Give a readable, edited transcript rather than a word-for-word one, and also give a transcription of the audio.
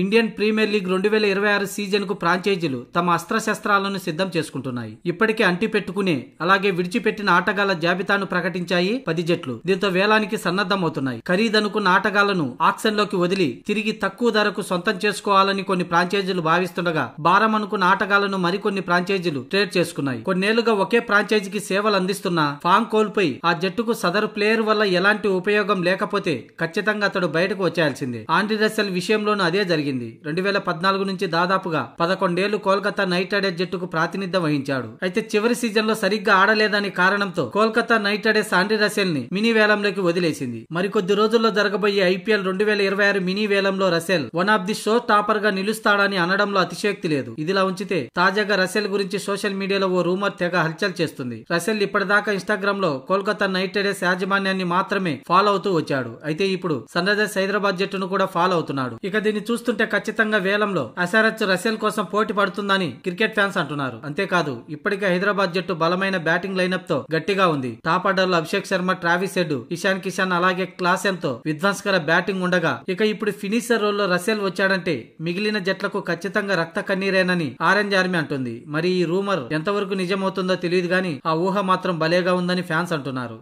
Indian premier league 2026 season కు ఫ్రాంచైజీలు తమ అస్త్రశస్త్రాలను సిద్ధం చేసుకుంటున్నాయి. ఇప్పటికే అంటి పెట్టుకునే అలాగే విడిచిపెట్టిన ఆటగాళ్ల జాబితాను ప్రకటించాయి 10 జట్లు. దీంతో వేలానికి సన్నద్ధమవుతున్నాయి. ఖరీదనుకున్న ఆటగాళ్లను ఆక్షన్ లోకి వదిలి తిరిగి తక్కువ ధరకు సొంతం చేసుకోవాలని కొన్ని ఫ్రాంచైజీలు భావిస్తుండగా, భారం అనుకున్న ఆటగాళ్లను మరికొన్ని ఫ్రాంచైజీలు ట్రేడ్ చేసుకున్నాయి. కొన్నేళ్లుగా ఒకే ఫ్రాంచైజీకి సేవలు అందిస్తున్న ఫామ్ కోల్పోయి ఆ జట్టుకు సదరు ప్లేయర్ వల్ల ఎలాంటి ఉపయోగం లేకపోతే ఖచ్చితంగా అతడు బయటకు వచ్చేయాల్సిందే. ఆండ్రీ రసెల్ విషయంలోనూ అదే జరిగింది. 2014 నుంచి దాదాపుగా 11 ఏళ్లు కోల్కతా నైట్ రైడర్స్ జట్టుకు ప్రాతినిధ్యం వహించాడు. అయితే చివరి సీజన్ లో సరిగ్గా ఆడలేదని కారణంతో Kolkata night riders Andrei Russell ని మినీ వేలంలోకి వదిలేసింది. మరికొద్ది రోజుల్లో జరగబోయే ఐపీఎల్ 2026 మినీ వేలంలో Russell one of the show topper గా నిలుస్తాడని అనడంలో అతిశయోక్తి లేదు. ఇదిలా ఉంచితే తాజాగా రసెల్ గురించి సోషల్ మీడియాలో ఓ రూమర్ తెగ హల్చల్ చేస్తుంది. రసెల్ ఇప్పటిదాకా ఇన్స్టాగ్రామ్ లో కోల్కతా నైట్ రైడర్స్ యాజమాన్యాన్ని మాత్రమే ఫాలో అవుతూ వచ్చాడు. అయితే ఇప్పుడు సన్ రైజర్స్ హైదరాబాద్ జట్టును కూడా ఫాలో అవుతున్నాడు. ఇక దీన్ని చూస్తుంటే ఖచ్చితంగా వేలంలో ఎస్ఆర్హెచ్ రసెల్ కోసం పోటీ పడుతుందని క్రికెట్ ఫ్యాన్స్ అంటున్నారు. అంతేకాదు ఇప్పటికే హైదరాబాద్ జట్టు బలమైన బ్యాటింగ్ లైనప్ తో గట్టిగా ఉంది. టాప్ ఆర్డర్ లో అభిషేక్ శర్మ, ట్రావిస్ హెడ్, ఇషాన్ కిషాన్ అలాగే క్లాసెన్ తో విధ్వంసకర బ్యాటింగ్ ఉండగా, ఇక ఇప్పుడు ఫినిషర్ రోల్ లో రసెల్ వచ్చాడంటే మిగిలిన జట్లకు ఖచ్చితంగా రక్త కన్నీరేనని ఆరెంజ్ ఆర్మీ అంటుంది. మరి ఈ రూమర్ ఎంతవరకు నిజమవుతుందో తెలియదు గానీ ఆ ఊహ మాత్రం భలేగా ఉందని ఫ్యాన్స్ అంటున్నారు.